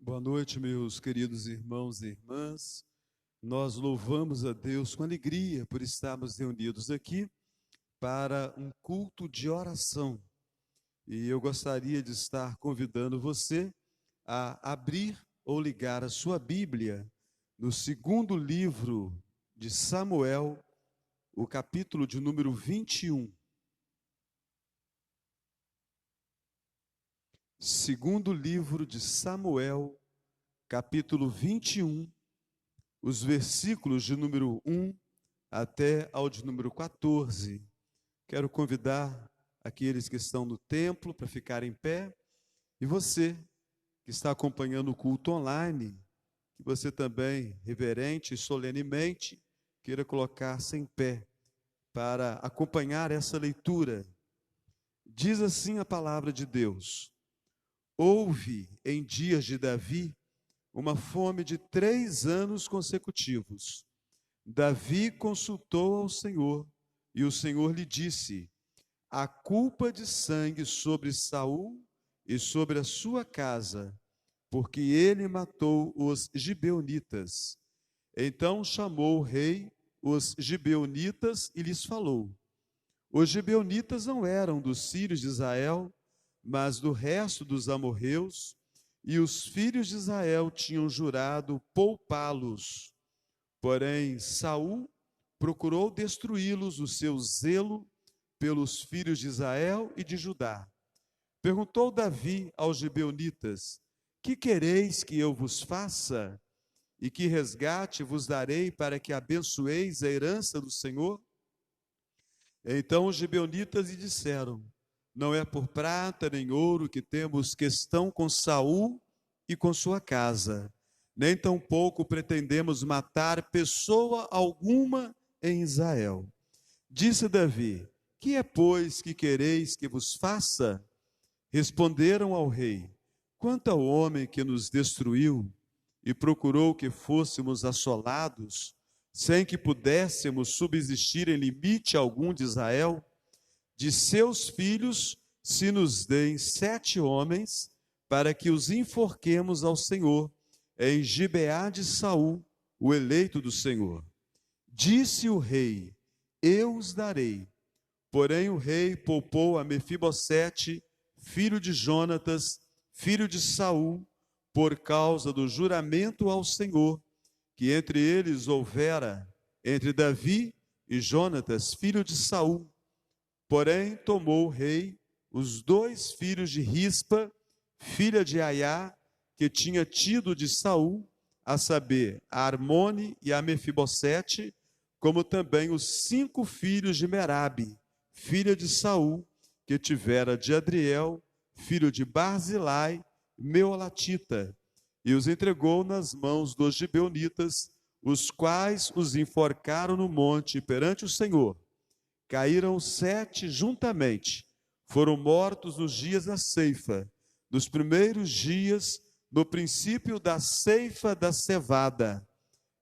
Boa noite, meus queridos irmãos e irmãs. Nós louvamos a Deus com alegria por estarmos reunidos aqui para um culto de oração. E eu gostaria de estar convidando você a abrir ou ligar a sua Bíblia no segundo livro de Samuel, o capítulo de número 21. Segundo livro de Samuel, capítulo 21, os versículos de número 1 até ao de número 14. Quero convidar aqueles que estão no templo para ficarem em pé, e você que está acompanhando o culto online, que você também, reverente e solenemente, queira colocar-se em pé para acompanhar essa leitura. Diz assim a palavra de Deus: Houve em dias de Davi uma fome de 3 anos consecutivos. Davi consultou ao Senhor, e o Senhor lhe disse: a culpa de sangue sobre Saul e sobre a sua casa, porque ele matou os gibeonitas. Então chamou o rei os gibeonitas e lhes falou: os gibeonitas não eram dos filhos de Israel, mas do resto dos amorreus, e os filhos de Israel tinham jurado poupá-los. Porém, Saul procurou destruí-los no seu zelo pelos filhos de Israel e de Judá. Perguntou Davi aos gibeonitas: que quereis que eu vos faça? E que resgate vos darei para que abençoeis a herança do Senhor? Então os gibeonitas lhe disseram: não é por prata nem ouro que temos questão com Saul e com sua casa, nem tampouco pretendemos matar pessoa alguma em Israel. Disse Davi: que é, pois, que quereis que vos faça? Responderam ao rei: quanto ao homem que nos destruiu e procurou que fôssemos assolados, sem que pudéssemos subsistir em limite algum de Israel, de seus filhos se nos deem 7 homens, para que os enforquemos ao Senhor, em Gibeá de Saul, o eleito do Senhor. Disse o rei: eu os darei. Porém o rei poupou a Mefibosete, filho de Jonatas, filho de Saul, por causa do juramento ao Senhor, que entre eles houvera, entre Davi e Jonatas, filho de Saul. Porém, tomou o rei os 2 filhos de Rispa, filha de Aiá, que tinha tido de Saul, a saber, a Armone e a Mefibosete, como também os 5 filhos de Merabe, filha de Saul, que tivera de Adriel, filho de Barzilai, meolatita, e os entregou nas mãos dos gibeonitas, os quais os enforcaram no monte perante o Senhor. Caíram 7 juntamente, foram mortos nos dias da ceifa, nos primeiros dias, no princípio da ceifa da cevada.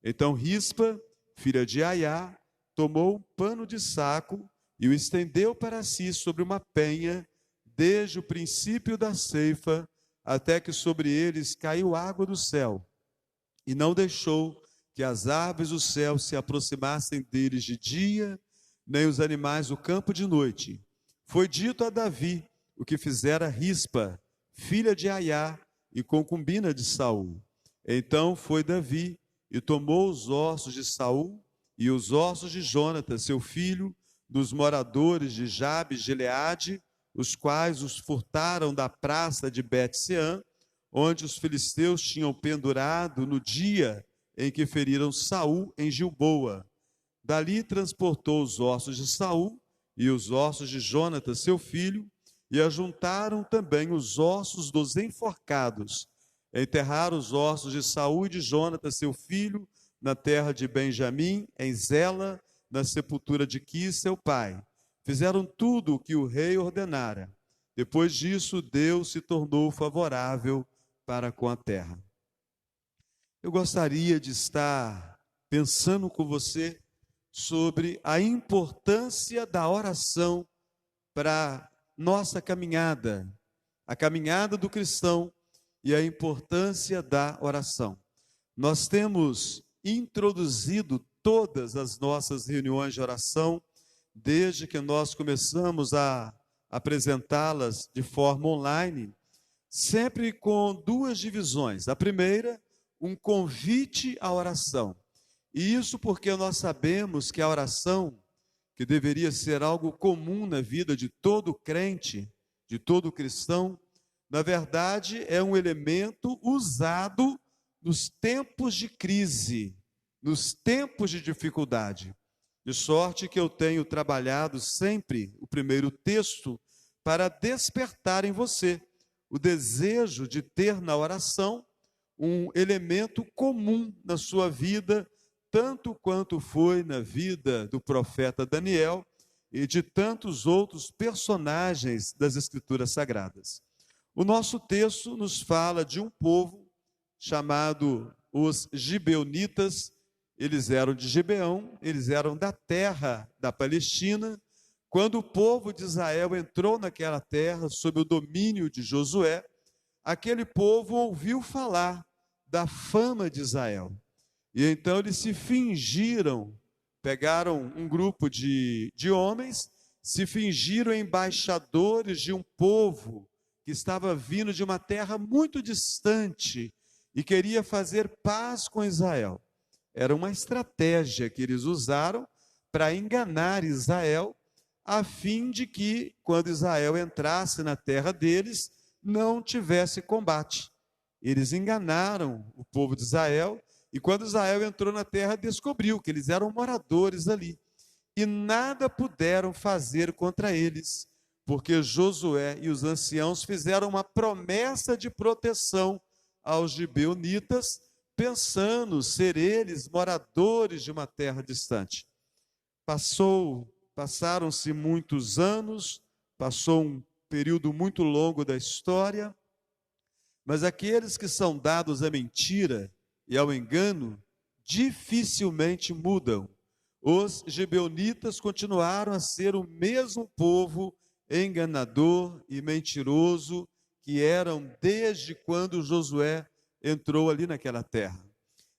Então Rispa, filha de Aiá, tomou um pano de saco e o estendeu para si sobre uma penha, desde o princípio da ceifa, até que sobre eles caiu água do céu, e não deixou que as aves do céu se aproximassem deles de dia, nem os animais do campo de noite. Foi dito a Davi o que fizera Rispa, filha de Aiá e concubina de Saul. Então foi Davi e tomou os ossos de Saul e os ossos de Jonatas, seu filho, dos moradores de Jabes de Gileade, os quais os furtaram da praça de Bet-seã, onde os filisteus tinham pendurado no dia em que feriram Saul em Gilboa. Dali transportou os ossos de Saul e os ossos de Jonatas, seu filho, e ajuntaram também os ossos dos enforcados. Enterraram os ossos de Saul e de Jonatas, seu filho, na terra de Benjamim, em Zela, na sepultura de Quis, seu pai. Fizeram tudo o que o rei ordenara. Depois disso, Deus se tornou favorável para com a terra. Eu gostaria de estar pensando com você sobre a importância da oração para nossa caminhada, a caminhada do cristão, e a importância da oração. Nós temos introduzido todas as nossas reuniões de oração, desde que nós começamos a apresentá-las de forma online, sempre com duas divisões. A primeira, um convite à oração. E isso porque nós sabemos que a oração, que deveria ser algo comum na vida de todo crente, de todo cristão, na verdade é um elemento usado nos tempos de crise, nos tempos de dificuldade. De sorte que eu tenho trabalhado sempre o primeiro texto para despertar em você o desejo de ter na oração um elemento comum na sua vida, tanto quanto foi na vida do profeta Daniel e de tantos outros personagens das Escrituras Sagradas. O nosso texto nos fala de um povo chamado os Gibeonitas. Eles eram de Gibeão, eles eram da terra da Palestina. Quando o povo de Israel entrou naquela terra sob o domínio de Josué, aquele povo ouviu falar da fama de Israel. E então eles se fingiram, pegaram um grupo de homens, se fingiram embaixadores de um povo que estava vindo de uma terra muito distante e queria fazer paz com Israel. Era uma estratégia que eles usaram para enganar Israel, a fim de que, quando Israel entrasse na terra deles, não tivesse combate. Eles enganaram o povo de Israel, e quando Israel entrou na terra, descobriu que eles eram moradores ali. E nada puderam fazer contra eles, porque Josué e os anciãos fizeram uma promessa de proteção aos gibeonitas, pensando ser eles moradores de uma terra distante. Passaram-se muitos anos, passou um período muito longo da história, mas aqueles que são dados à mentira e ao engano dificilmente mudam. Os gibeonitas continuaram a ser o mesmo povo enganador e mentiroso que eram desde quando Josué entrou ali naquela terra.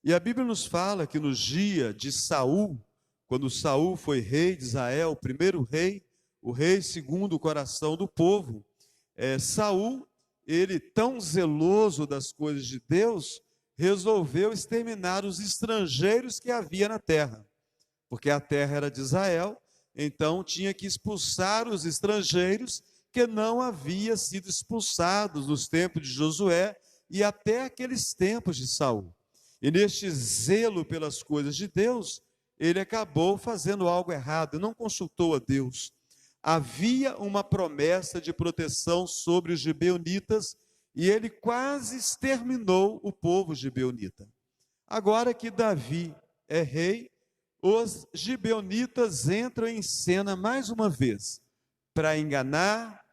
E a Bíblia nos fala que nos dias de Saul, quando Saul foi rei de Israel, o primeiro rei, o rei segundo o coração do povo, Saul, ele tão zeloso das coisas de Deus, resolveu exterminar os estrangeiros que havia na terra, porque a terra era de Israel, então tinha que expulsar os estrangeiros que não haviam sido expulsados nos tempos de Josué e até aqueles tempos de Saul. E neste zelo pelas coisas de Deus, ele acabou fazendo algo errado, não consultou a Deus. Havia uma promessa de proteção sobre os gibeonitas e ele quase exterminou o povo gibeonita. Agora que Davi é rei, os gibeonitas entram em cena mais uma vez para enganar,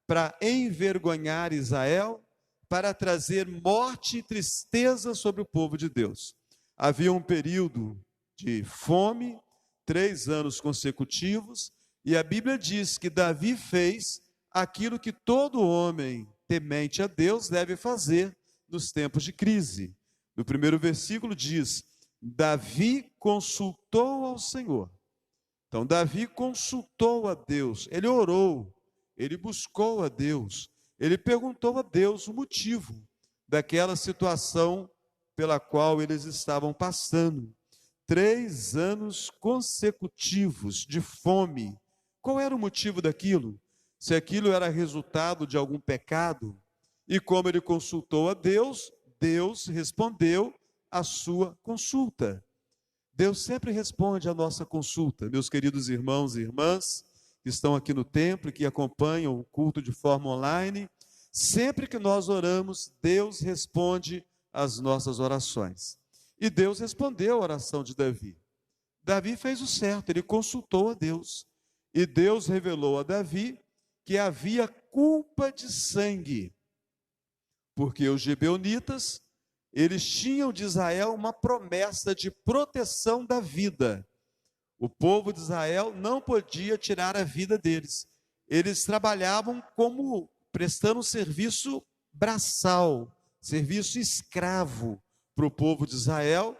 para envergonhar Israel, para trazer morte e tristeza sobre o povo de Deus. Havia um período de fome, 3 anos consecutivos, e a Bíblia diz que Davi fez aquilo que todo homem temente a Deus deve fazer nos tempos de crise. No primeiro versículo diz: Davi consultou ao Senhor. Então, Davi consultou a Deus, ele orou, ele buscou a Deus, ele perguntou a Deus o motivo daquela situação pela qual eles estavam passando. 3 anos consecutivos de fome. Qual era o motivo daquilo? Se aquilo era resultado de algum pecado, e como ele consultou a Deus, Deus respondeu a sua consulta. Deus sempre responde à nossa consulta. Meus queridos irmãos e irmãs que estão aqui no templo e que acompanham o culto de forma online, sempre que nós oramos, Deus responde às nossas orações. E Deus respondeu a oração de Davi. Davi fez o certo, ele consultou a Deus. E Deus revelou a Davi que havia culpa de sangue, porque os gibeonitas, eles tinham de Israel uma promessa de proteção da vida. O povo de Israel não podia tirar a vida deles. Eles trabalhavam como prestando um serviço braçal, serviço escravo para o povo de Israel,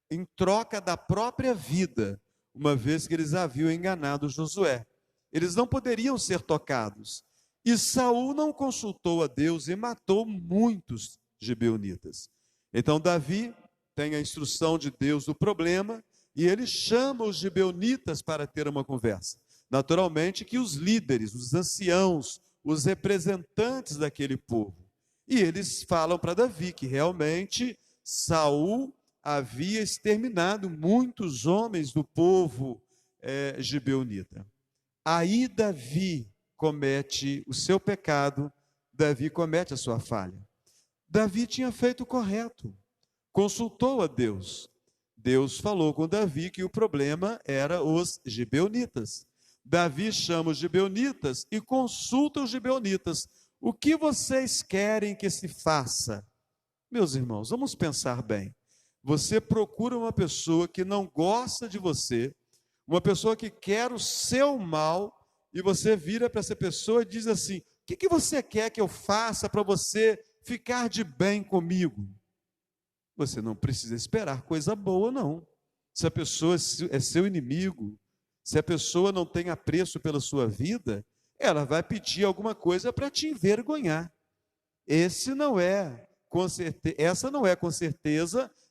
em troca da própria vida, uma vez que eles haviam enganado Josué. Eles não poderiam ser tocados. E Saul não consultou a Deus e matou muitos gibeonitas. Então Davi tem a instrução de Deus do problema e ele chama os gibeonitas para ter uma conversa. Naturalmente que os líderes, os anciãos, os representantes daquele povo. E eles falam para Davi que realmente Saul havia exterminado muitos homens do povo gibeonita. Aí Davi comete o seu pecado, Davi comete a sua falha. Davi tinha feito o correto, consultou a Deus. Deus falou com Davi que o problema era os gibeonitas. Davi chama os gibeonitas e consulta os gibeonitas. O que vocês querem que se faça? Meus irmãos, vamos pensar bem. Você procura uma pessoa que não gosta de você, uma pessoa que quer o seu mal, e você vira para essa pessoa e diz assim: o que você quer que eu faça para você ficar de bem comigo? Você não precisa esperar coisa boa, não. Se a pessoa é seu inimigo, se a pessoa não tem apreço pela sua vida, ela vai pedir alguma coisa para te envergonhar. Essa não é com certeza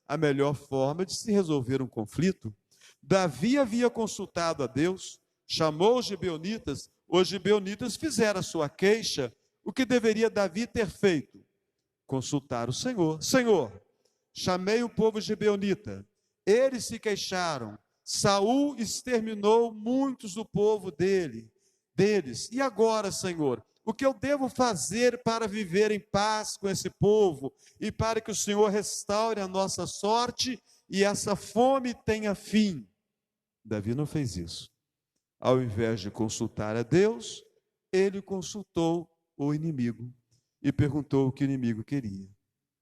a melhor forma de se resolver um conflito. Davi havia consultado a Deus, chamou os gibeonitas fizeram a sua queixa. O que deveria Davi ter feito? Consultar o Senhor. Senhor, chamei o povo gibeonita, eles se queixaram, Saul exterminou muitos do povo deles. E agora, Senhor, o que eu devo fazer para viver em paz com esse povo e para que o Senhor restaure a nossa sorte e essa fome tenha fim? Davi não fez isso. Ao invés de consultar a Deus, ele consultou o inimigo e perguntou o que o inimigo queria.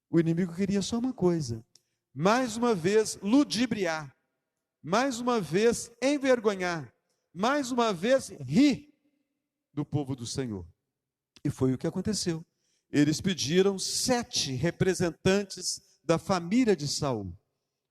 O inimigo queria só uma coisa: mais uma vez ludibriar, mais uma vez envergonhar, mais uma vez rir do povo do Senhor. E foi o que aconteceu. Eles pediram 7 representantes da família de Saul,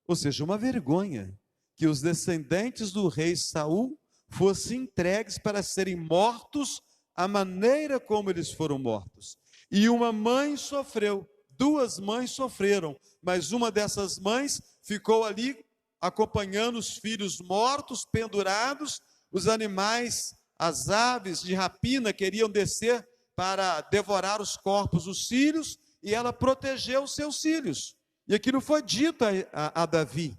ou seja, uma vergonha que os descendentes do rei Saul fossem entregues para serem mortos a maneira como eles foram mortos. E uma mãe sofreu, 2 mães sofreram, mas uma dessas mães ficou ali acompanhando os filhos mortos, pendurados. Os animais, as aves de rapina queriam descer para devorar os corpos dos filhos, e ela protegeu os seus filhos. E aquilo foi dito a Davi.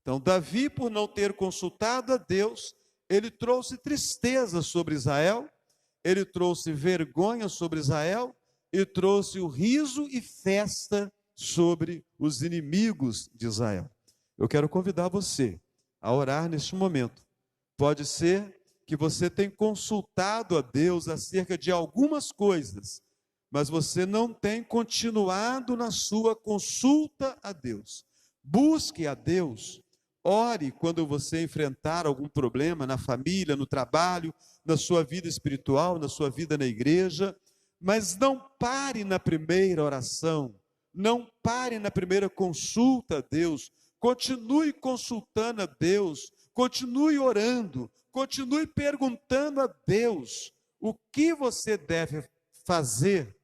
Então Davi, por não ter consultado a Deus, ele trouxe tristeza sobre Israel, ele trouxe vergonha sobre Israel, e trouxe o riso e festa sobre os inimigos de Israel. Eu quero convidar você a orar neste momento. Pode ser que você tenha consultado a Deus acerca de algumas coisas, mas você não tem continuado na sua consulta a Deus. Busque a Deus. Ore quando você enfrentar algum problema na família, no trabalho, na sua vida espiritual, na sua vida na igreja, mas não pare na primeira oração, não pare na primeira consulta a Deus. Continue consultando a Deus, continue orando, continue perguntando a Deus o que você deve fazer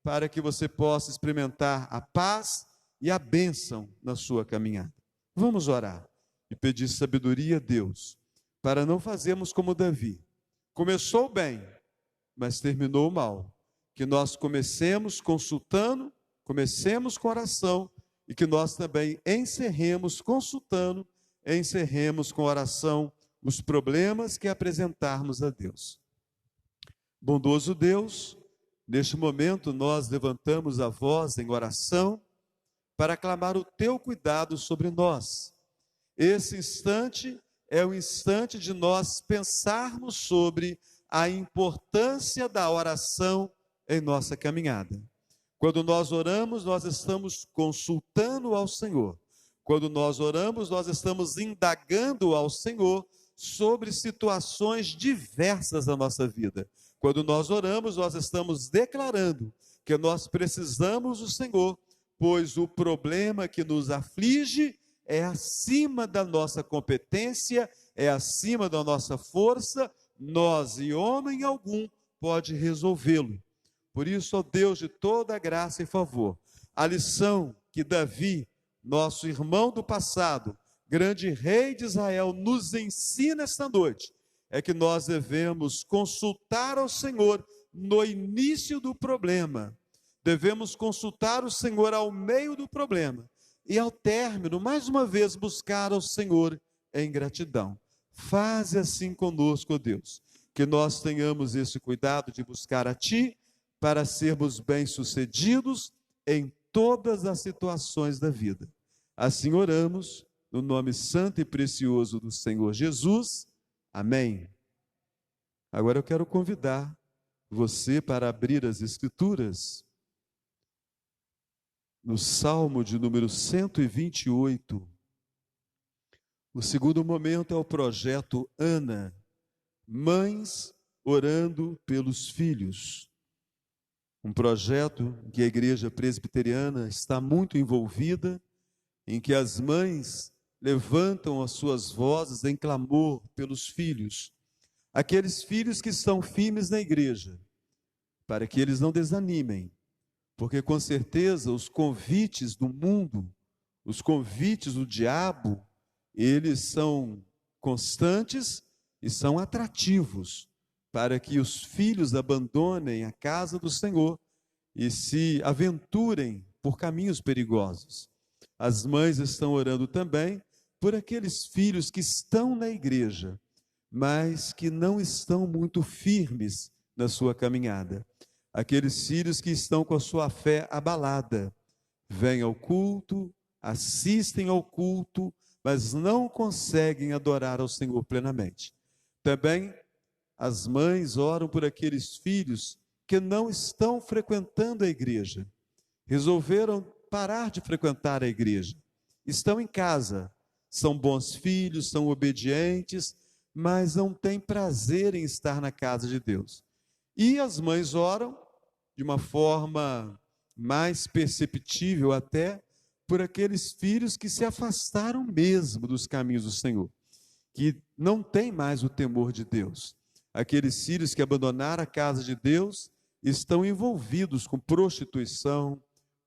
para que você possa experimentar a paz e a bênção na sua caminhada. Vamos orar e pedir sabedoria a Deus, para não fazermos como Davi. Começou bem, mas terminou mal. Que nós comecemos consultando, comecemos com oração, e que nós também encerremos consultando, encerremos com oração os problemas que apresentarmos a Deus. Bondoso Deus, neste momento nós levantamos a voz em oração para clamar o teu cuidado sobre nós. Esse instante é o instante de nós pensarmos sobre a importância da oração em nossa caminhada. Quando nós oramos, nós estamos consultando ao Senhor. Quando nós oramos, nós estamos indagando ao Senhor sobre situações diversas da nossa vida. Quando nós oramos, nós estamos declarando que nós precisamos do Senhor, pois o problema que nos aflige é acima da nossa competência, é acima da nossa força, nós e homem algum pode resolvê-lo. Por isso, ó Deus de toda graça e favor, a lição que Davi, nosso irmão do passado, grande rei de Israel, nos ensina esta noite, é que nós devemos consultar ao Senhor no início do problema, devemos consultar o Senhor ao meio do problema, e ao término, mais uma vez, buscar ao Senhor em gratidão. Faze assim conosco, ó Deus, que nós tenhamos esse cuidado de buscar a Ti, para sermos bem-sucedidos em todas as situações da vida. Assim oramos, no nome santo e precioso do Senhor Jesus. Amém. Agora eu quero convidar você para abrir as Escrituras no Salmo de número 128. O segundo momento é o projeto Ana, mães orando pelos filhos. Um projeto que a Igreja Presbiteriana está muito envolvida, em que as mães levantam as suas vozes em clamor pelos filhos, aqueles filhos que estão firmes na igreja, para que eles não desanimem, porque com certeza os convites do mundo, os convites do diabo, eles são constantes e são atrativos, para que os filhos abandonem a casa do Senhor e se aventurem por caminhos perigosos. As mães estão orando também por aqueles filhos que estão na igreja, mas que não estão muito firmes na sua caminhada. Aqueles filhos que estão com a sua fé abalada, vêm ao culto, assistem ao culto, mas não conseguem adorar ao Senhor plenamente. Também as mães oram por aqueles filhos que não estão frequentando a igreja, resolveram parar de frequentar a igreja, estão em casa, são bons filhos, são obedientes, mas não têm prazer em estar na casa de Deus. E as mães oram de uma forma mais perceptível até por aqueles filhos que se afastaram mesmo dos caminhos do Senhor, que não têm mais o temor de Deus. Aqueles filhos que abandonaram a casa de Deus estão envolvidos com prostituição,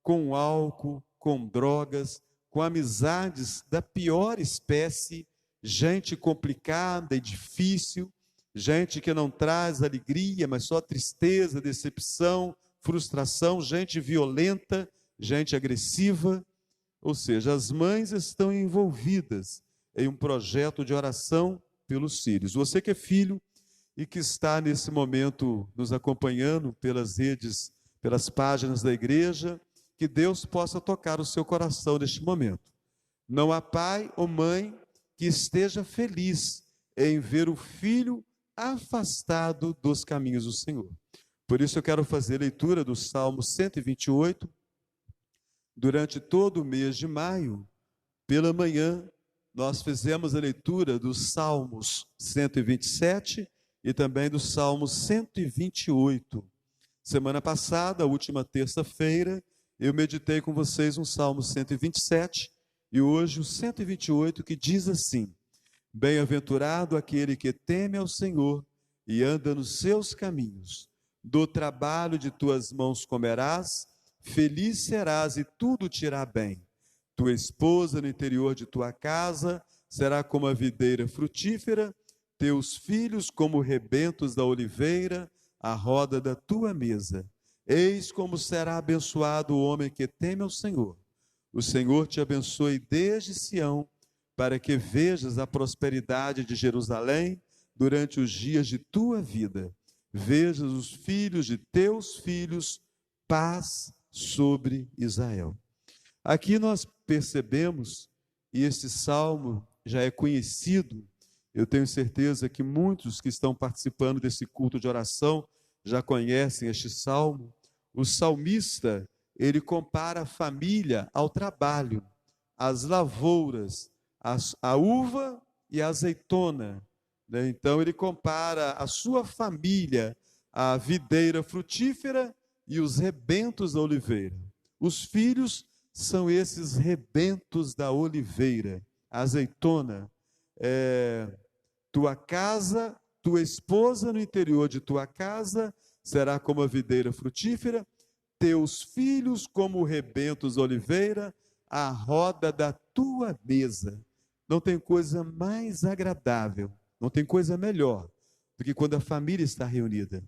com álcool, com drogas, com amizades da pior espécie, gente complicada e difícil, gente que não traz alegria, mas só tristeza, decepção, frustração, gente violenta, gente agressiva. Ou seja, as mães estão envolvidas em um projeto de oração pelos filhos. Você que é filho e que está nesse momento nos acompanhando pelas redes, pelas páginas da igreja, que Deus possa tocar o seu coração neste momento. Não há pai ou mãe que esteja feliz em ver o filho afastado dos caminhos do Senhor. Por isso eu quero fazer leitura do Salmo 128. Durante todo o mês de maio, pela manhã, nós fizemos a leitura dos Salmos 127 e também do Salmo 128. Semana passada, a última terça-feira, eu meditei com vocês um Salmo 127 e hoje o 128, que diz assim: Bem-aventurado aquele que teme ao Senhor e anda nos seus caminhos. Do trabalho de tuas mãos comerás, feliz serás e tudo te irá bem. Tua esposa no interior de tua casa será como a videira frutífera, teus filhos como rebentos da oliveira, à roda da tua mesa. Eis como será abençoado o homem que teme ao Senhor. O Senhor te abençoe desde Sião, para que vejas a prosperidade de Jerusalém durante os dias de tua vida. Vejas os filhos de teus filhos, paz sobre Israel. Aqui nós percebemos, e este salmo já é conhecido, eu tenho certeza que muitos que estão participando desse culto de oração já conhecem este salmo. O salmista, ele compara a família ao trabalho, as lavouras, a uva e a azeitona, né? Então ele compara a sua família à videira frutífera e os rebentos da oliveira. Os filhos são esses rebentos da oliveira. A azeitona, tua casa, tua esposa no interior de tua casa será como a videira frutífera, teus filhos como rebentos da oliveira, a roda da tua mesa. Não tem coisa mais agradável, não tem coisa melhor do que quando a família está reunida.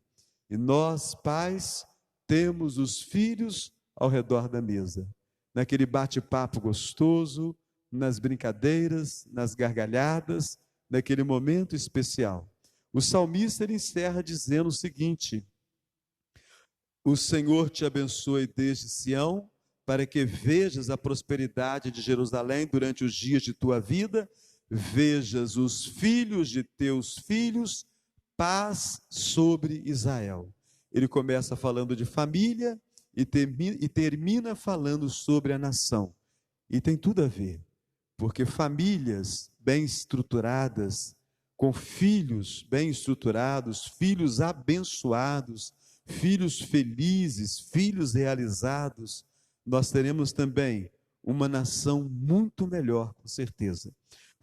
E nós, pais, temos os filhos ao redor da mesa, naquele bate-papo gostoso, nas brincadeiras, nas gargalhadas, naquele momento especial. O salmista ele encerra dizendo o seguinte: o Senhor te abençoe desde Sião, para que vejas a prosperidade de Jerusalém durante os dias de tua vida, vejas os filhos de teus filhos, paz sobre Israel. Ele começa falando de família e termina falando sobre a nação. E tem tudo a ver, porque famílias bem estruturadas, com filhos bem estruturados, filhos abençoados, filhos felizes, filhos realizados, nós teremos também uma nação muito melhor, com certeza.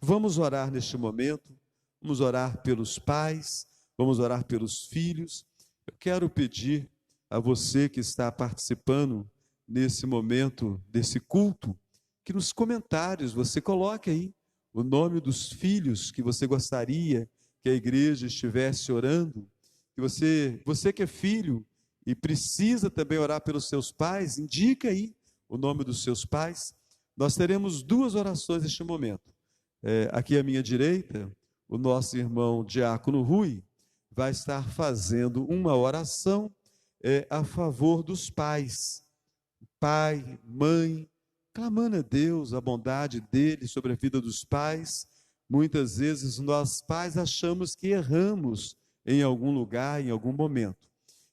Vamos orar neste momento, vamos orar pelos pais, vamos orar pelos filhos. Eu quero pedir a você que está participando nesse momento, desse culto, que nos comentários você coloque aí o nome dos filhos que você gostaria que a igreja estivesse orando, que você que é filho e precisa também orar pelos seus pais, indica aí o nome dos seus pais. Nós teremos duas orações neste momento. Aqui à minha direita, o nosso irmão Diácono Rui vai estar fazendo uma oração a favor dos pais, pai, mãe, clamando a Deus a bondade dele sobre a vida dos pais. Muitas vezes nós pais achamos que erramos em algum lugar, em algum momento.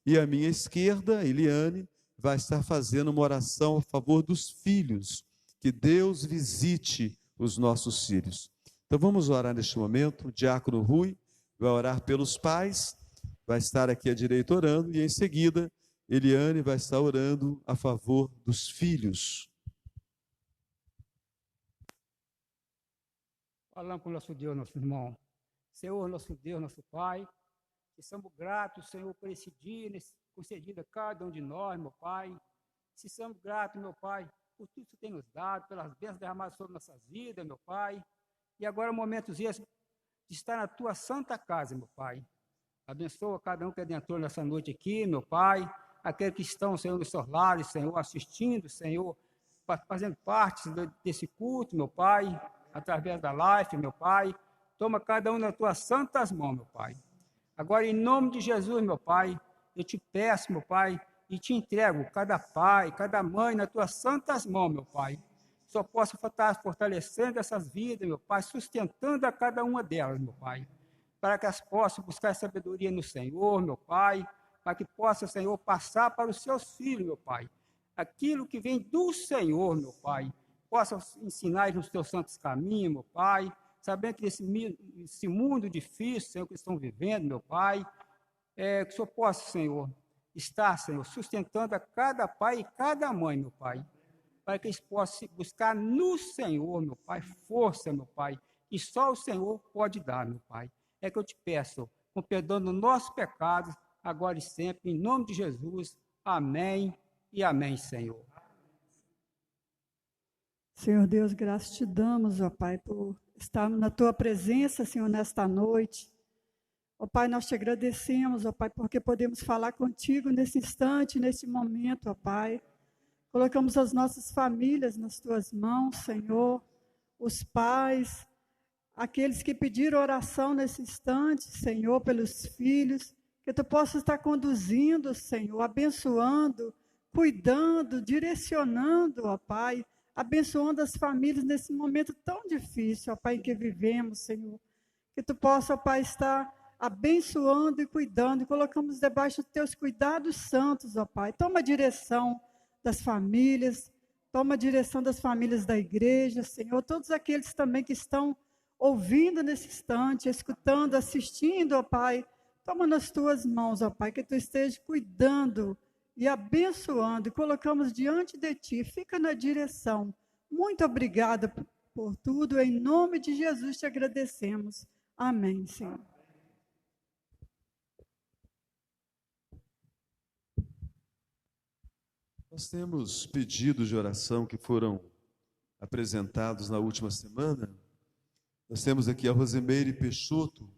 E à minha esquerda, Eliane vai estar fazendo uma oração a favor dos filhos, que Deus visite os nossos filhos. Então vamos orar neste momento. O Diácono Rui vai orar pelos pais, vai estar aqui à direita orando, e em seguida Eliane vai estar orando a favor dos filhos. Falando com o nosso Deus, nosso irmão. Senhor, nosso Deus, nosso Pai, estamos gratos, Senhor, por esse dia concedido a cada um de nós, meu Pai. Estamos gratos, meu Pai, por tudo que você tem nos dado, pelas bênçãos derramadas sobre nossas vidas, meu Pai. E agora, momentos esses de estar na Tua santa casa, meu Pai. Abençoa cada um que adentrou nessa noite aqui, meu Pai. Aqueles que estão, Senhor, nos seus lares, Senhor, assistindo, Senhor, fazendo parte desse culto, meu Pai, através da live, meu Pai. Toma cada um nas Tuas santas mãos, meu Pai. Agora, em nome de Jesus, meu Pai, eu te peço, meu Pai, e te entrego cada pai, cada mãe nas Tuas santas mãos, meu Pai. Só possa estar fortalecendo essas vidas, meu Pai, sustentando a cada uma delas, meu Pai, para que elas possam buscar sabedoria no Senhor, meu Pai, para que possa, Senhor, passar para os seus filhos, meu Pai, aquilo que vem do Senhor, meu Pai, possa ensinar nos Teus santos caminhos, meu Pai, sabendo que nesse mundo difícil, Senhor, que estão vivendo, meu Pai, que o Senhor possa, Senhor, estar, Senhor, sustentando a cada pai e cada mãe, meu Pai, para que eles possam buscar no Senhor, meu Pai, força, meu Pai, que só o Senhor pode dar, meu Pai. É que eu te peço, com perdão dos nossos pecados, agora e sempre, em nome de Jesus. Amém e amém, Senhor. Senhor Deus, graças te damos, ó Pai, por estarmos na Tua presença, Senhor, nesta noite. Ó Pai, nós te agradecemos, ó Pai, porque podemos falar contigo nesse instante, nesse momento, ó Pai. Colocamos as nossas famílias nas Tuas mãos, Senhor, os pais, aqueles que pediram oração nesse instante, Senhor, pelos filhos, que Tu possas estar conduzindo, Senhor, abençoando, cuidando, direcionando, ó Pai, abençoando as famílias nesse momento tão difícil, ó Pai, em que vivemos, Senhor. Que Tu possa, ó Pai, estar abençoando e cuidando, e colocamos debaixo dos Teus cuidados santos, ó Pai. Toma a direção das famílias, toma a direção das famílias da igreja, Senhor, todos aqueles também que estão ouvindo nesse instante, escutando, assistindo, ó Pai, toma nas Tuas mãos, ó Pai, que Tu esteja cuidando e abençoando, e colocamos diante de Ti. Fica na direção. Muito obrigada por tudo. Em nome de Jesus te agradecemos. Amém, Senhor. Nós temos pedidos de oração que foram apresentados na última semana. Nós temos aqui a Rosemeire Peixoto,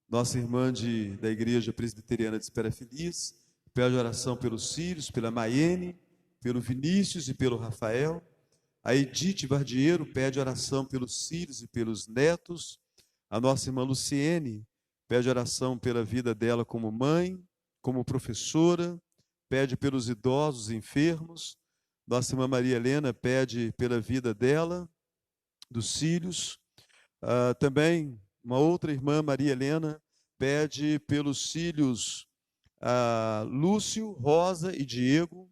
nossa irmã da Igreja Presbiteriana de Espera Feliz, pede oração pelos filhos, pela Maiene, pelo Vinícius e pelo Rafael. A Edith Vardieiro pede oração pelos filhos e pelos netos. A nossa irmã Luciene pede oração pela vida dela como mãe, como professora, pede pelos idosos enfermos. Nossa irmã Maria Helena pede pela vida dela, dos filhos. Também uma outra irmã, Maria Helena, pede pelos filhos Lúcio, Rosa e Diego.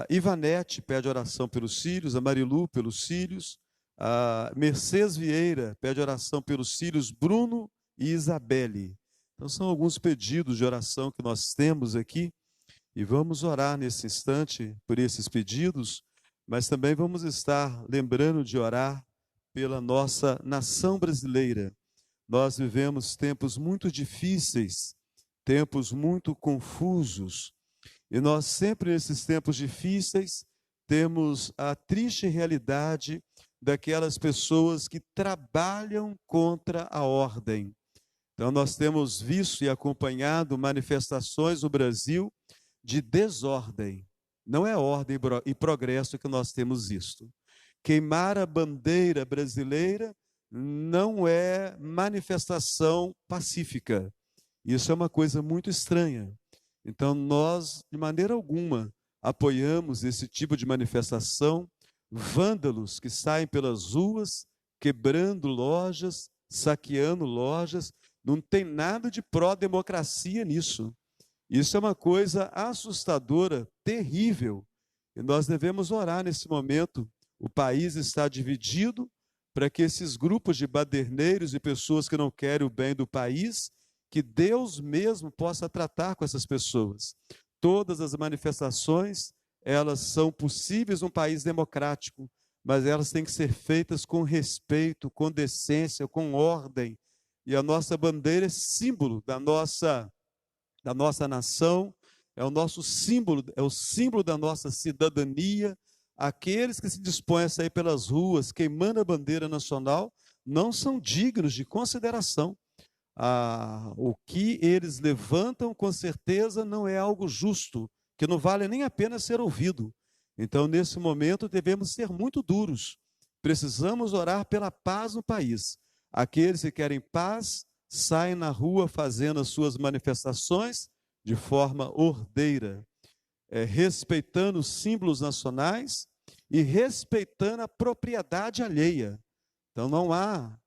Ivanete pede oração pelos filhos, a Marilu pelos filhos. A Mercedes Vieira pede oração pelos filhos Bruno e Isabelle. Então são alguns pedidos de oração que nós temos aqui. E vamos orar nesse instante por esses pedidos, mas também vamos estar lembrando de orar pela nossa nação brasileira. Nós vivemos tempos muito difíceis, tempos muito confusos, e nós sempre nesses tempos difíceis temos a triste realidade daquelas pessoas que trabalham contra a ordem. Então nós temos visto e acompanhado manifestações no Brasil de desordem. Não é ordem e progresso que nós temos visto. Queimar a bandeira brasileira não é manifestação pacífica. Isso é uma coisa muito estranha. Então nós, de maneira alguma, apoiamos esse tipo de manifestação. Vândalos que saem pelas ruas, quebrando lojas, saqueando lojas, não tem nada de pró-democracia nisso. Isso é uma coisa assustadora, terrível, e nós devemos orar nesse momento. O país está dividido para que esses grupos de baderneiros e pessoas que não querem o bem do país, que Deus mesmo possa tratar com essas pessoas. Todas as manifestações, elas são possíveis num país democrático, mas elas têm que ser feitas com respeito, com decência, com ordem. E a nossa bandeira é símbolo da nossa nação, é o nosso símbolo, é o símbolo da nossa cidadania. Aqueles que se dispõem a sair pelas ruas queimando a bandeira nacional não são dignos de consideração. O que eles levantam, com certeza, não é algo justo, que não vale nem a pena ser ouvido. Então, nesse momento, devemos ser muito duros. Precisamos orar pela paz no país. Aqueles que querem paz, saem na rua fazendo as suas manifestações de forma ordeira, respeitando os símbolos nacionais e respeitando a propriedade alheia. Então não há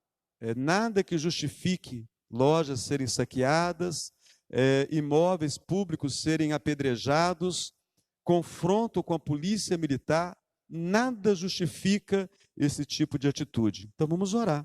nada que justifique lojas serem saqueadas, imóveis públicos serem apedrejados, confronto com a polícia militar, nada justifica esse tipo de atitude. Então vamos orar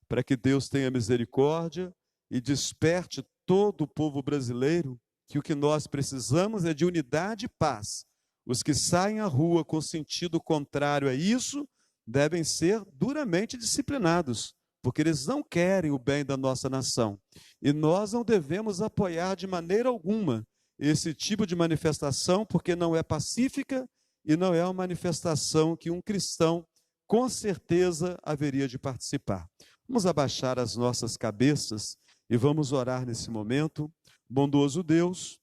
para que Deus tenha misericórdia e desperte todo o povo brasileiro, que o que nós precisamos é de unidade e paz. Os que saem à rua com sentido contrário a isso devem ser duramente disciplinados, porque eles não querem o bem da nossa nação. E nós não devemos apoiar de maneira alguma esse tipo de manifestação, porque não é pacífica e não é uma manifestação que um cristão com certeza haveria de participar. Vamos abaixar as nossas cabeças e vamos orar nesse momento. Bondoso Deus,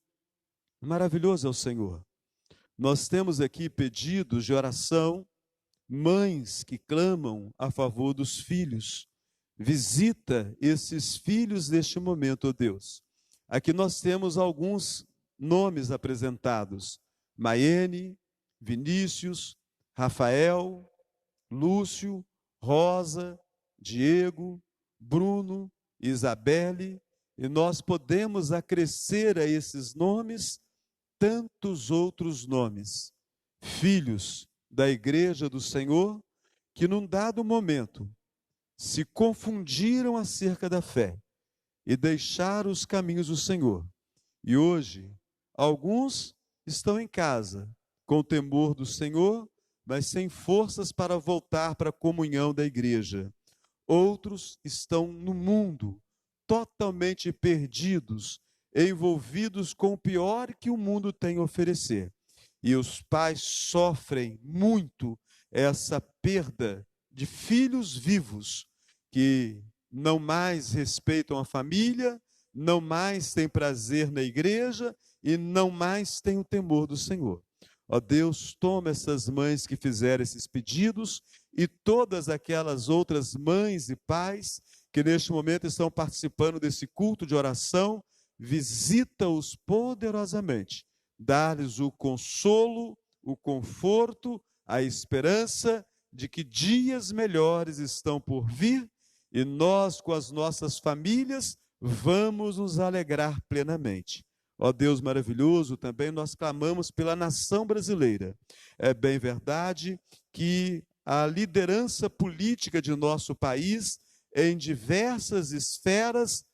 maravilhoso é o Senhor. Nós temos aqui pedidos de oração, mães que clamam a favor dos filhos. Visita esses filhos neste momento, ó Deus. Aqui nós temos alguns nomes apresentados: Maiene, Vinícius, Rafael, Lúcio, Rosa, Diego, Bruno, Isabelle, e nós podemos acrescer a esses nomes tantos outros nomes, filhos da igreja do Senhor, que num dado momento se confundiram acerca da fé e deixaram os caminhos do Senhor. E hoje, alguns estão em casa, com o temor do Senhor, mas sem forças para voltar para a comunhão da igreja. Outros estão no mundo, totalmente perdidos, envolvidos com o pior que o mundo tem a oferecer. E os pais sofrem muito essa perda de filhos vivos, que não mais respeitam a família, não mais têm prazer na igreja e não mais têm o temor do Senhor. Ó Deus, toma essas mães que fizeram esses pedidos e todas aquelas outras mães e pais que neste momento estão participando desse culto de oração, visita-os poderosamente, dá-lhes o consolo, o conforto, a esperança de que dias melhores estão por vir e nós, com as nossas famílias, vamos nos alegrar plenamente. Ó Deus maravilhoso, também nós clamamos pela nação brasileira. É bem verdade que a liderança política de nosso país, em diversas esferas,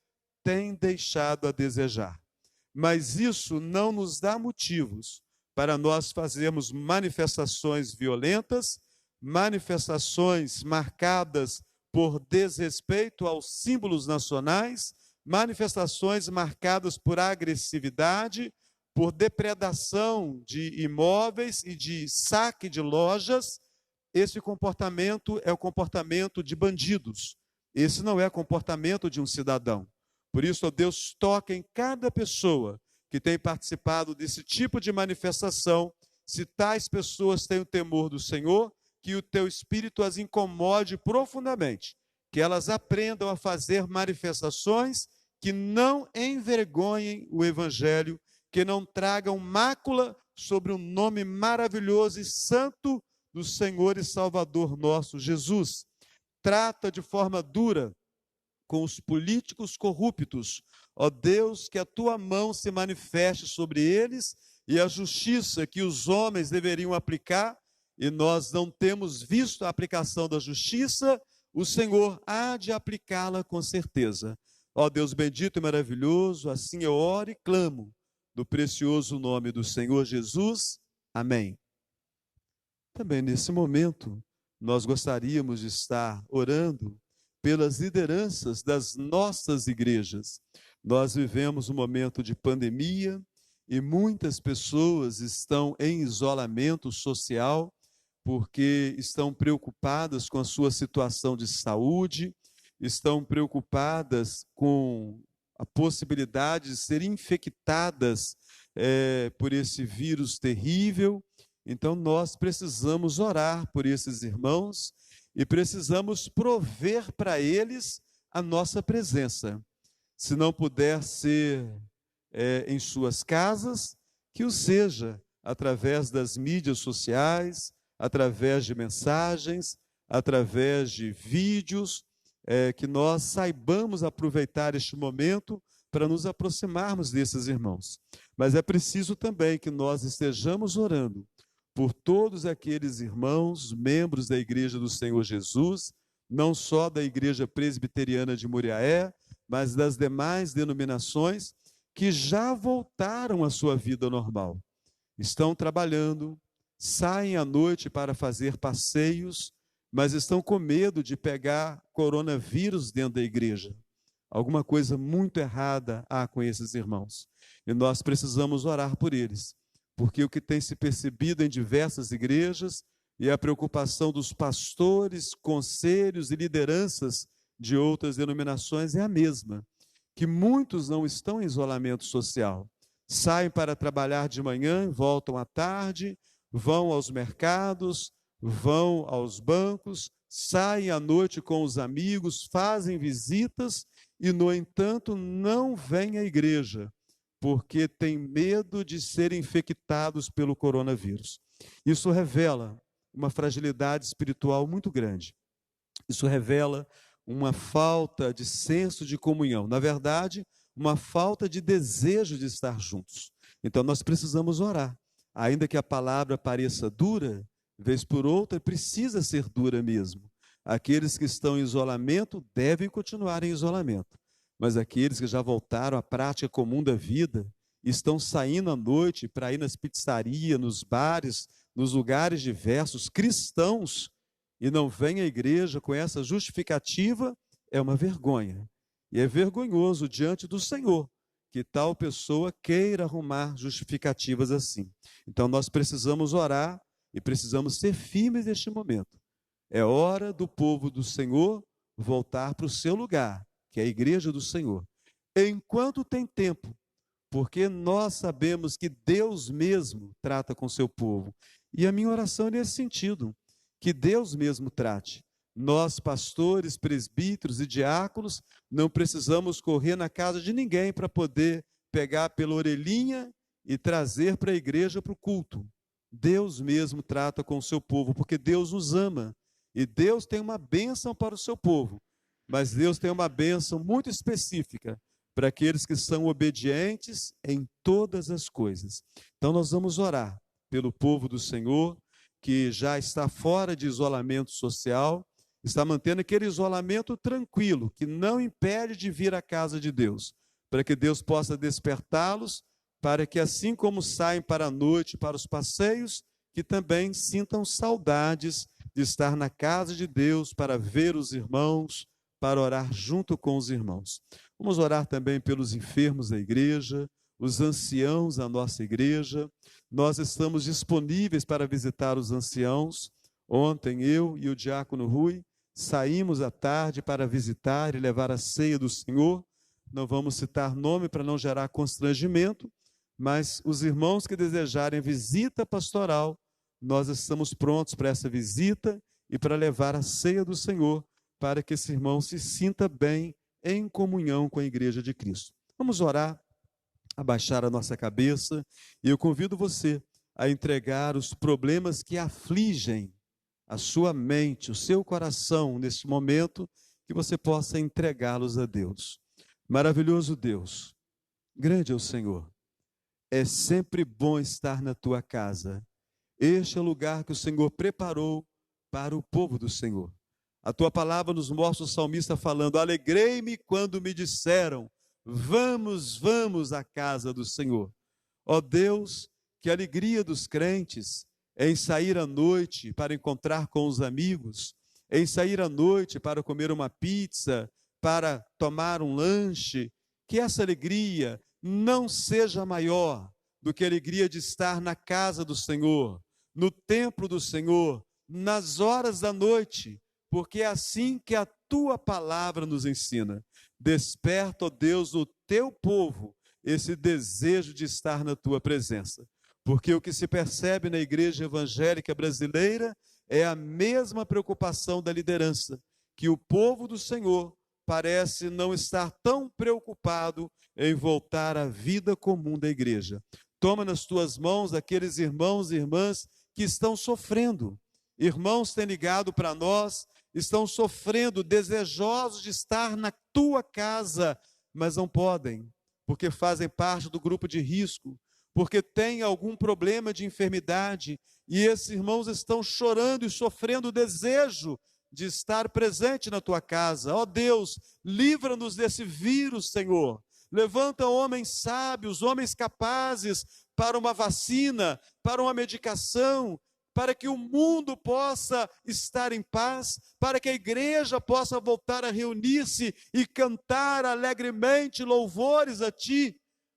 tem deixado a desejar. Mas isso não nos dá motivos para nós fazermos manifestações violentas, manifestações marcadas por desrespeito aos símbolos nacionais, manifestações marcadas por agressividade, por depredação de imóveis e de saque de lojas. Esse comportamento é o comportamento de bandidos. Esse não é comportamento de um cidadão. Por isso, ó Deus, toca em cada pessoa que tem participado desse tipo de manifestação. Se tais pessoas têm o temor do Senhor, que o teu Espírito as incomode profundamente, que elas aprendam a fazer manifestações que não envergonhem o Evangelho, que não tragam mácula sobre o nome maravilhoso e santo do Senhor e Salvador nosso Jesus. Trata de forma dura com os políticos corruptos. Ó Deus, que a tua mão se manifeste sobre eles e a justiça que os homens deveriam aplicar, e nós não temos visto a aplicação da justiça, o Senhor há de aplicá-la com certeza. Ó Deus bendito e maravilhoso, assim eu oro e clamo, no precioso nome do Senhor Jesus. Amém. Também nesse momento, nós gostaríamos de estar orando pelas lideranças das nossas igrejas. Nós vivemos um momento de pandemia e muitas pessoas estão em isolamento social porque estão preocupadas com a sua situação de saúde, estão preocupadas com a possibilidade de serem infectadas por esse vírus terrível. Então, nós precisamos orar por esses irmãos e precisamos prover para eles a nossa presença. Se não puder ser em suas casas, que o seja através das mídias sociais, através de mensagens, através de vídeos, que nós saibamos aproveitar este momento para nos aproximarmos desses irmãos. Mas é preciso também que nós estejamos orando por todos aqueles irmãos, membros da Igreja do Senhor Jesus, não só da Igreja Presbiteriana de Muriaé, mas das demais denominações que já voltaram à sua vida normal. Estão trabalhando, saem à noite para fazer passeios, mas estão com medo de pegar coronavírus dentro da igreja. Alguma coisa muito errada há com esses irmãos. E nós precisamos orar por eles, porque o que tem se percebido em diversas igrejas e a preocupação dos pastores, conselhos e lideranças de outras denominações é a mesma, que muitos não estão em isolamento social. Saem para trabalhar de manhã, voltam à tarde, vão aos mercados, vão aos bancos, saem à noite com os amigos, fazem visitas e, no entanto, não vêm à igreja, porque têm medo de serem infectados pelo coronavírus. Isso revela uma fragilidade espiritual muito grande. Isso revela uma falta de senso de comunhão. Na verdade, uma falta de desejo de estar juntos. Então, nós precisamos orar. Ainda que a palavra pareça dura, vez por outra, precisa ser dura mesmo. Aqueles que estão em isolamento devem continuar em isolamento. Mas aqueles que já voltaram à prática comum da vida estão saindo à noite para ir nas pizzarias, nos bares, nos lugares diversos, cristãos, e não vêm à igreja com essa justificativa, é uma vergonha. E é vergonhoso diante do Senhor que tal pessoa queira arrumar justificativas assim. Então nós precisamos orar e precisamos ser firmes neste momento. É hora do povo do Senhor voltar para o seu lugar, que é a igreja do Senhor. Enquanto tem tempo, porque nós sabemos que Deus mesmo trata com seu povo. E a minha oração é nesse sentido, que Deus mesmo trate. Nós, pastores, presbíteros e diáconos, não precisamos correr na casa de ninguém para poder pegar pela orelhinha e trazer para a igreja, para o culto. Deus mesmo trata com o seu povo, porque Deus nos ama. E Deus tem uma bênção para o seu povo, mas Deus tem uma bênção muito específica para aqueles que são obedientes em todas as coisas. Então nós vamos orar pelo povo do Senhor, que já está fora de isolamento social, está mantendo aquele isolamento tranquilo, que não impede de vir à casa de Deus, para que Deus possa despertá-los, para que assim como saem para a noite, para os passeios, que também sintam saudades de estar na casa de Deus, para ver os irmãos, para orar junto com os irmãos. Vamos orar também pelos enfermos da igreja, os anciãos da nossa igreja. Nós estamos disponíveis para visitar os anciãos. Ontem eu e o diácono Rui saímos à tarde para visitar e levar a ceia do Senhor. Não vamos citar nome para não gerar constrangimento, mas os irmãos que desejarem visita pastoral, nós estamos prontos para essa visita e para levar a ceia do Senhor, para que esse irmão se sinta bem em comunhão com a igreja de Cristo. Vamos orar, abaixar a nossa cabeça, e eu convido você a entregar os problemas que afligem a sua mente, o seu coração neste momento, que você possa entregá-los a Deus. Maravilhoso Deus, grande é o Senhor, é sempre bom estar na tua casa. Este é o lugar que o Senhor preparou para o povo do Senhor. A tua palavra nos mostra o salmista falando: alegrei-me quando me disseram, vamos, vamos à casa do Senhor. Ó Deus, que alegria dos crentes em sair à noite para encontrar com os amigos, em sair à noite para comer uma pizza, para tomar um lanche. Que essa alegria não seja maior do que a alegria de estar na casa do Senhor, no templo do Senhor, nas horas da noite, porque é assim que a tua palavra nos ensina. Desperta, ó Deus, no teu povo esse desejo de estar na tua presença, porque o que se percebe na igreja evangélica brasileira é a mesma preocupação da liderança, que o povo do Senhor parece não estar tão preocupado em voltar à vida comum da igreja. Toma nas tuas mãos aqueles irmãos e irmãs que estão sofrendo. Irmãos têm ligado para nós, estão sofrendo, desejosos de estar na tua casa, mas não podem, porque fazem parte do grupo de risco, porque têm algum problema de enfermidade, e esses irmãos estão chorando e sofrendo o desejo de estar presente na tua casa. Ó Deus, livra-nos desse vírus, Senhor. Levanta homens sábios, homens capazes para uma vacina, para uma medicação, para que o mundo possa estar em paz, para que a igreja possa voltar a reunir-se e cantar alegremente louvores a Ti.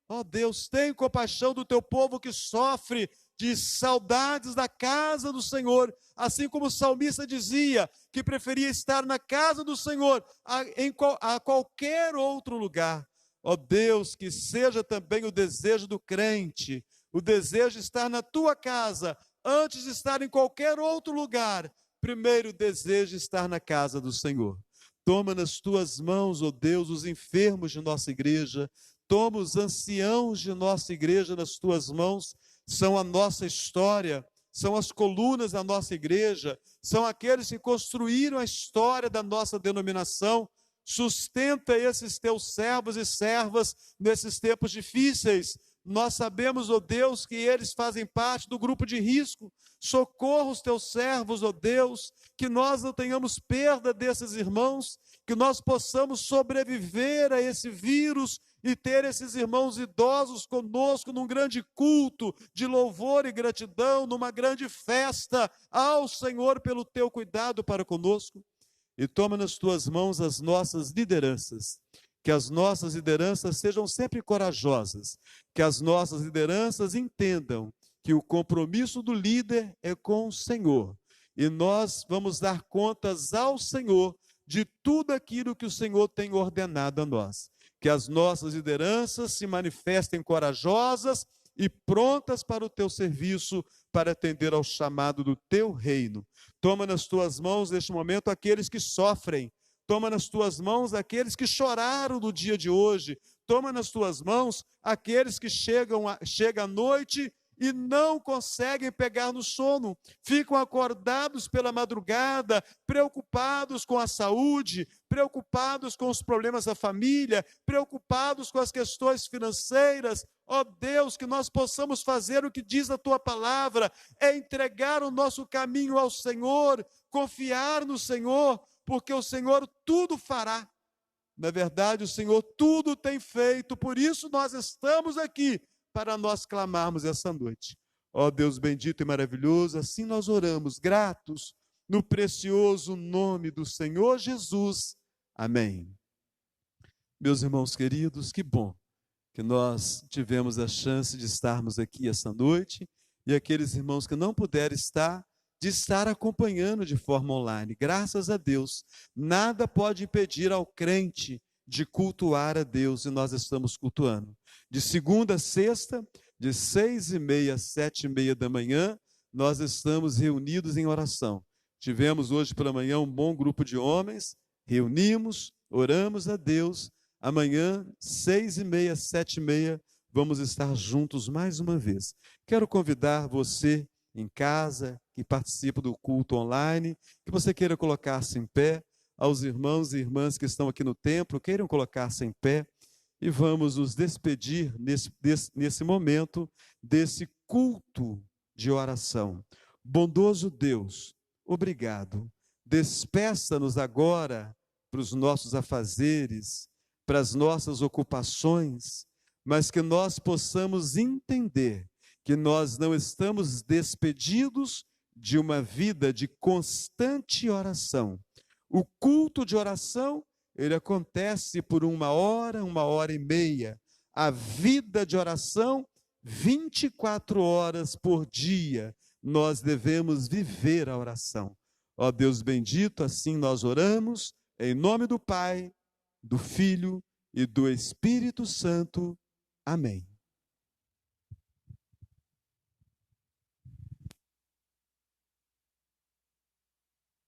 Ó Deus, tem compaixão do Teu povo que sofre de saudades da casa do Senhor, assim como o salmista dizia que preferia estar na casa do Senhor a qualquer outro lugar. Ó Deus, que seja também o desejo do crente, o desejo de estar na Tua casa, antes de estar em qualquer outro lugar. Primeiro o desejo de estar na casa do Senhor. Toma nas Tuas mãos, ó Deus, os enfermos de nossa igreja, toma os anciãos de nossa igreja nas Tuas mãos, são a nossa história, são as colunas da nossa igreja, são aqueles que construíram a história da nossa denominação. Sustenta esses Teus servos e servas nesses tempos difíceis, Nós sabemos, ó Deus, que eles fazem parte do grupo de risco. Socorra os teus servos, ó Deus, que nós não tenhamos perda desses irmãos, que nós possamos sobreviver a esse vírus e ter esses irmãos idosos conosco num grande culto de louvor e gratidão, numa grande festa ao Senhor pelo teu cuidado para conosco. E toma nas tuas mãos as nossas lideranças, que as nossas lideranças sejam sempre corajosas, que as nossas lideranças entendam que o compromisso do líder é com o Senhor, e nós vamos dar contas ao Senhor de tudo aquilo que o Senhor tem ordenado a nós. Que as nossas lideranças se manifestem corajosas e prontas para o teu serviço, para atender ao chamado do teu reino. Toma nas tuas mãos, neste momento, aqueles que sofrem. Toma nas tuas mãos aqueles que choraram no dia de hoje. Toma nas tuas mãos aqueles que chegam à noite e não conseguem pegar no sono. Ficam acordados pela madrugada, preocupados com a saúde, preocupados com os problemas da família, preocupados com as questões financeiras. Ó Deus, que nós possamos fazer o que diz a tua palavra, é entregar o nosso caminho ao Senhor, confiar no Senhor, porque o Senhor tudo fará. Na verdade, o Senhor tudo tem feito, por isso nós estamos aqui, para nós clamarmos essa noite. Ó Deus bendito e maravilhoso, assim nós oramos, gratos, no precioso nome do Senhor Jesus. Amém. Meus irmãos queridos, que bom que nós tivemos a chance de estarmos aqui essa noite, e aqueles irmãos que não puderam estar, de estar acompanhando de forma online. Graças a Deus, nada pode impedir ao crente de cultuar a Deus, e nós estamos cultuando. De segunda a sexta, de 6h30 às 7h30 da manhã, nós estamos reunidos em oração. Tivemos hoje pela manhã um bom grupo de homens, reunimos, oramos a Deus. Amanhã, 6h30, 7h30, vamos estar juntos mais uma vez. Quero convidar você em casa, que participa do culto online, que você queira colocar-se em pé, aos irmãos e irmãs que estão aqui no templo, queiram colocar-se em pé, e vamos nos despedir nesse momento, desse culto de oração. Bondoso Deus, obrigado. Despeça-nos agora para os nossos afazeres, para as nossas ocupações, mas que nós possamos entender que nós não estamos despedidos de uma vida de constante oração. O culto de oração, ele acontece por 1 hora, 1h30. A vida de oração, 24 horas por dia, nós devemos viver a oração. Ó Deus bendito, assim nós oramos, em nome do Pai, do Filho e do Espírito Santo. Amém.